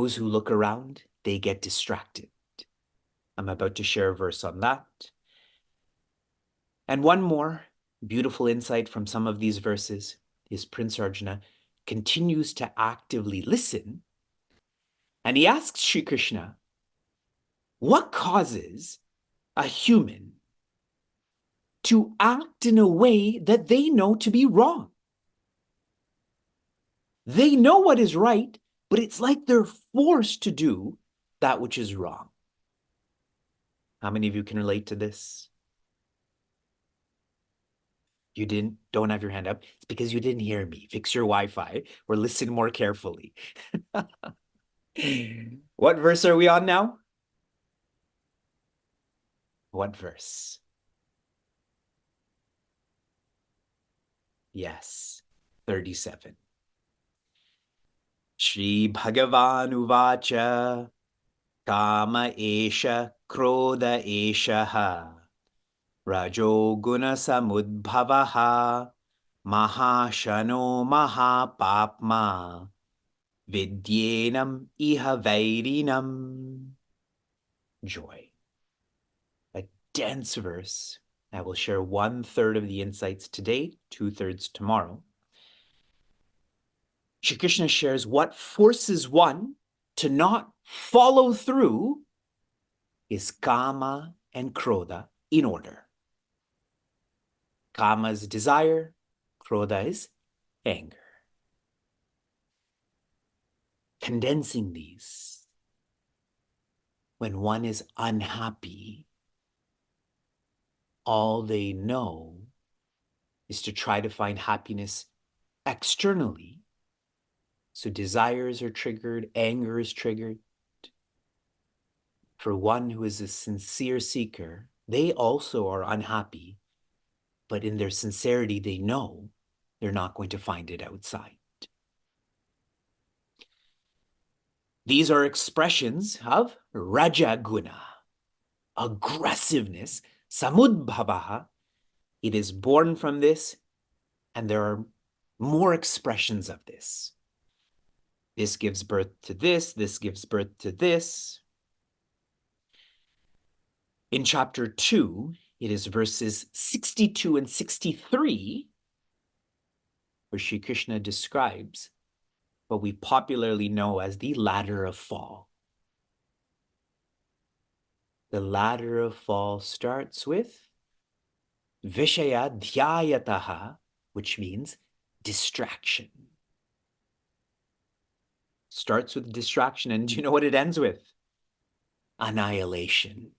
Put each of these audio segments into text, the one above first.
those who look around, they get distracted. I'm about to share a verse on that. And one more beautiful insight from some of these verses is Prince Arjuna continues to actively listen, and he asks Shri Krishna, what causes a human to act in a way that they know to be wrong? They know what is right, but it's like they're forced to do that which is wrong. How many of you can relate to this? You don't have your hand up. It's because you didn't hear me. Fix your Wi-Fi or listen more carefully. What verse are we on now? What verse? Yes, 37. Shri Bhagavan Uvacha Kama Esha Krodha Eshaha Rajo Guna Samudbhavaha Mahashano Mahapapma Vidyenam Iha Vairinam. Joy. A dense verse. I will share 1/3 of the insights today, 2/3 tomorrow. Shri Krishna shares what forces one to not follow through is kama and krodha in order. Kama is desire, krodha is anger. Condensing these, when one is unhappy, all they know is to try to find happiness externally. So desires are triggered, anger is triggered. For one who is a sincere seeker, they also are unhappy, but in their sincerity, they know they're not going to find it outside. These are expressions of Rajaguna, aggressiveness, samudbhavaha. It is born from this, and there are more expressions of this. This gives birth to this gives birth to this. In chapter 2, it is verses 62 and 63, where Shri Krishna describes what we popularly know as the ladder of fall. The ladder of fall starts with Vishaya Dhyayataha, which means distraction. Starts with distraction, and do you know what it ends with? Annihilation.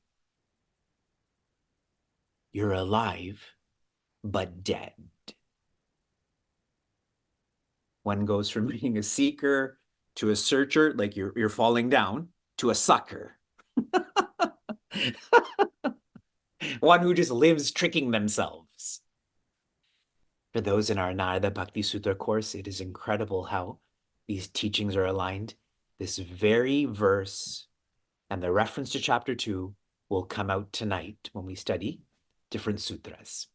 You're alive, but dead. One goes from being a seeker to a searcher, like you're falling down, to a sucker. One who just lives tricking themselves. For those in our Narada Bhakti Sutra course, it is incredible how these teachings are aligned. This very verse and the reference to chapter 2 will come out tonight when we study different sutras.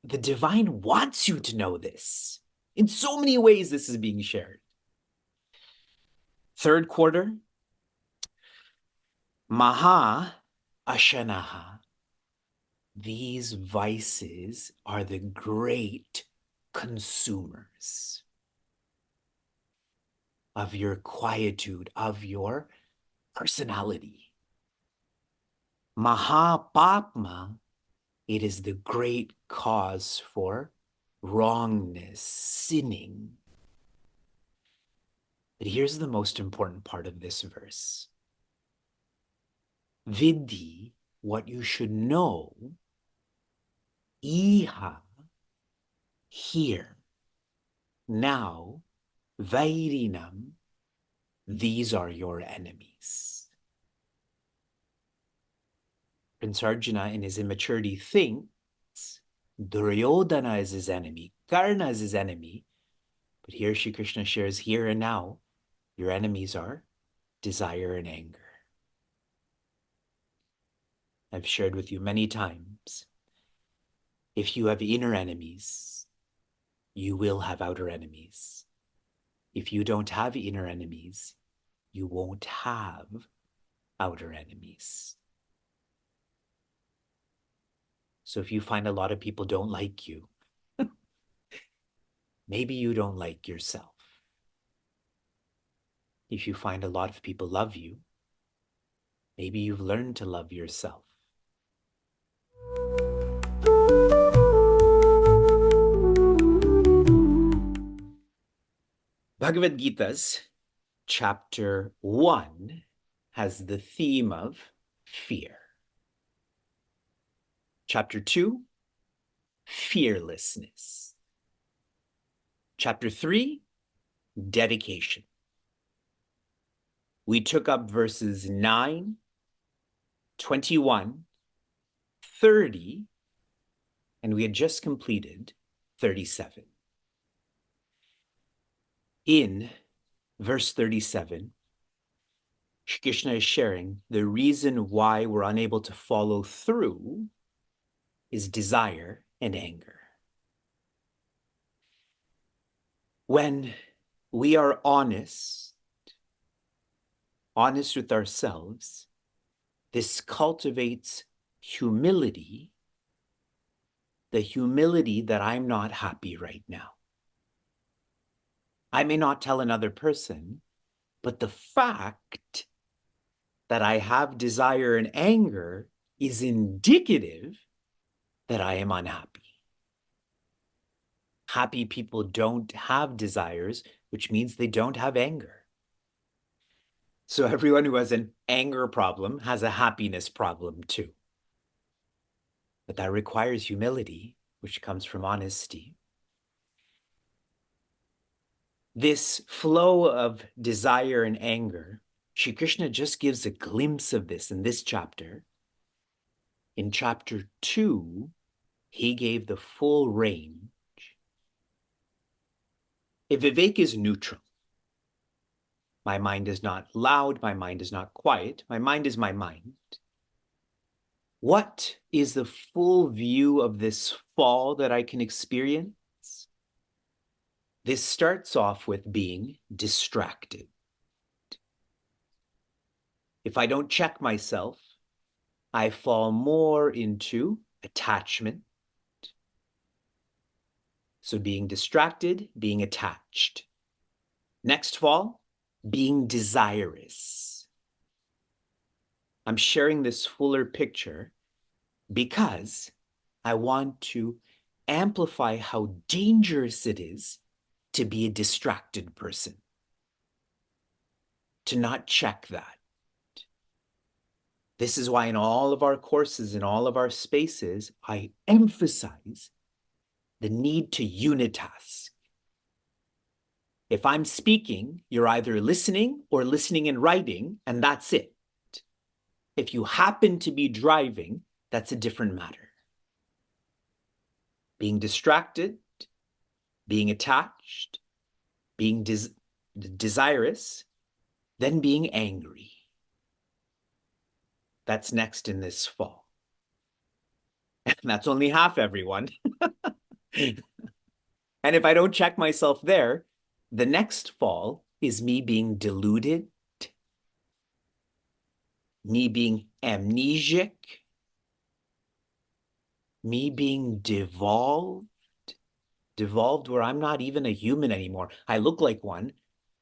The divine wants you to know this. In so many ways, this is being shared. Third quarter, Maha Ashanaha. These vices are the great consumers of your quietude, of your personality. Mahapapma, it is the great cause for wrongness, sinning. But here's the most important part of this verse. Vidhi, what you should know, iha, here, now, vairinam, these are your enemies. Prince Arjuna, in his immaturity, thinks Duryodhana is his enemy, Karna is his enemy. But here Shri Krishna shares, here and now, your enemies are desire and anger. I've shared with you many times, if you have inner enemies, you will have outer enemies. If you don't have inner enemies, you won't have outer enemies. So if you find a lot of people don't like you, maybe you don't like yourself. If you find a lot of people love you, maybe you've learned to love yourself. Bhagavad Gita's chapter 1 has the theme of fear. Chapter 2, fearlessness. Chapter 3, dedication. We took up verses 9, 21, 30, and we had just completed 37. In verse 37, Shri Krishna is sharing the reason why we're unable to follow through is desire and anger. When we are honest with ourselves, this cultivates humility, the humility that I'm not happy right now. I may not tell another person, but the fact that I have desire and anger is indicative that I am unhappy. Happy people don't have desires, which means they don't have anger. So everyone who has an anger problem has a happiness problem too. But that requires humility, which comes from honesty. This flow of desire and anger, Shri Krishna just gives a glimpse of this in this chapter. In chapter 2, he gave the full range. If Vivek is neutral, my mind is not loud, my mind is not quiet, my mind is my mind. What is the full view of this fall that I can experience? This starts off with being distracted. If I don't check myself, I fall more into attachment. So being distracted, being attached. Next fall, being desirous. I'm sharing this fuller picture because I want to amplify how dangerous it is to be a distracted person, to not check that. This is why in all of our courses, in all of our spaces, I emphasize the need to unitask. If I'm speaking, you're either listening or listening and writing, and that's it. If you happen to be driving, that's a different matter. Being distracted, being attached, being desirous, then being angry. That's next in this fall. And that's only half, everyone. And if I don't check myself there, the next fall is me being deluded, me being amnesic, me being devolved where I'm not even a human anymore. I look like one,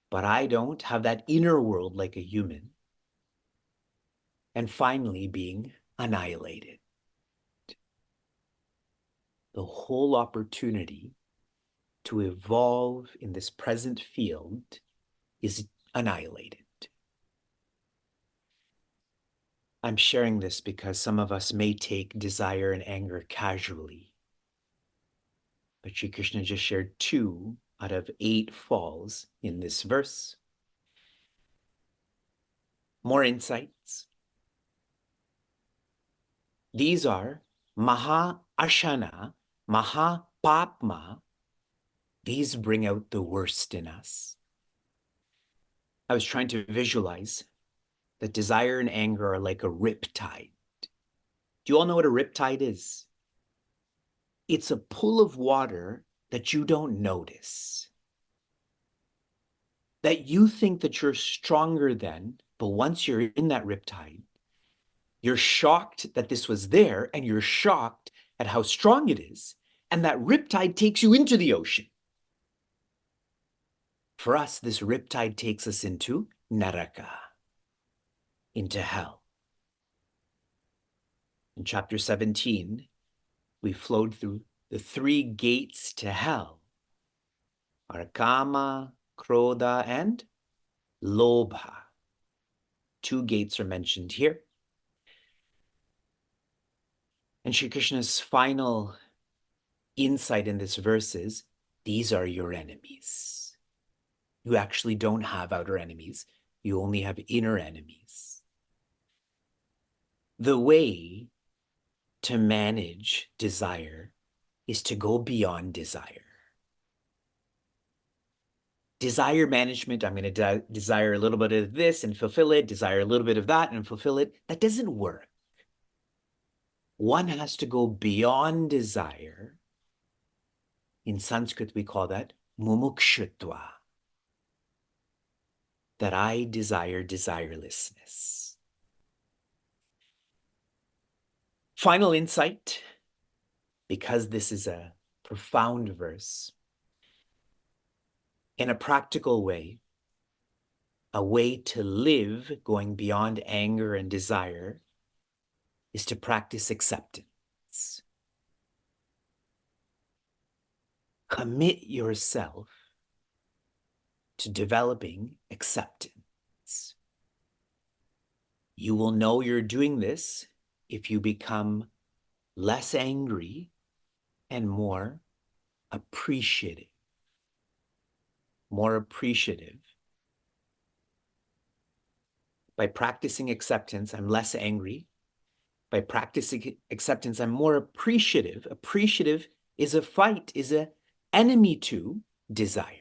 but I don't have that inner world like a human. And finally, being annihilated. The whole opportunity to evolve in this present field is annihilated. I'm sharing this because some of us may take desire and anger casually. But Shri Krishna just shared 2 out of 8 falls in this verse. More insights. These are Maha Ashana, Maha Papma. These bring out the worst in us. I was trying to visualize that desire and anger are like a riptide. Do you all know what a riptide is? It's a pool of water that you don't notice. that you think that you're stronger than, but once you're in that riptide, you're shocked that this was there, and you're shocked at how strong it is, and that riptide takes you into the ocean. For us, this riptide takes us into Naraka, into hell. In chapter 17, we flowed through the 3 gates to hell are Kama, Krodha, and Lobha. 2 gates are mentioned here. And Shri Krishna's final insight in this verse is, these are your enemies. You actually don't have outer enemies. You only have inner enemies. The way to manage desire is to go beyond desire. Desire management, I'm going to desire a little bit of this and fulfill it, desire a little bit of that and fulfill it. That doesn't work. One has to go beyond desire. In Sanskrit, we call that mumukshutva, that I desire desirelessness. Final insight, because this is a profound verse, in a practical way, a way to live going beyond anger and desire is to practice acceptance. Commit yourself to developing acceptance. You will know you're doing this if you become less angry and more appreciative. More appreciative. By practicing acceptance, I'm less angry. By practicing acceptance, I'm more appreciative. Appreciative is a fight, is an enemy to desire.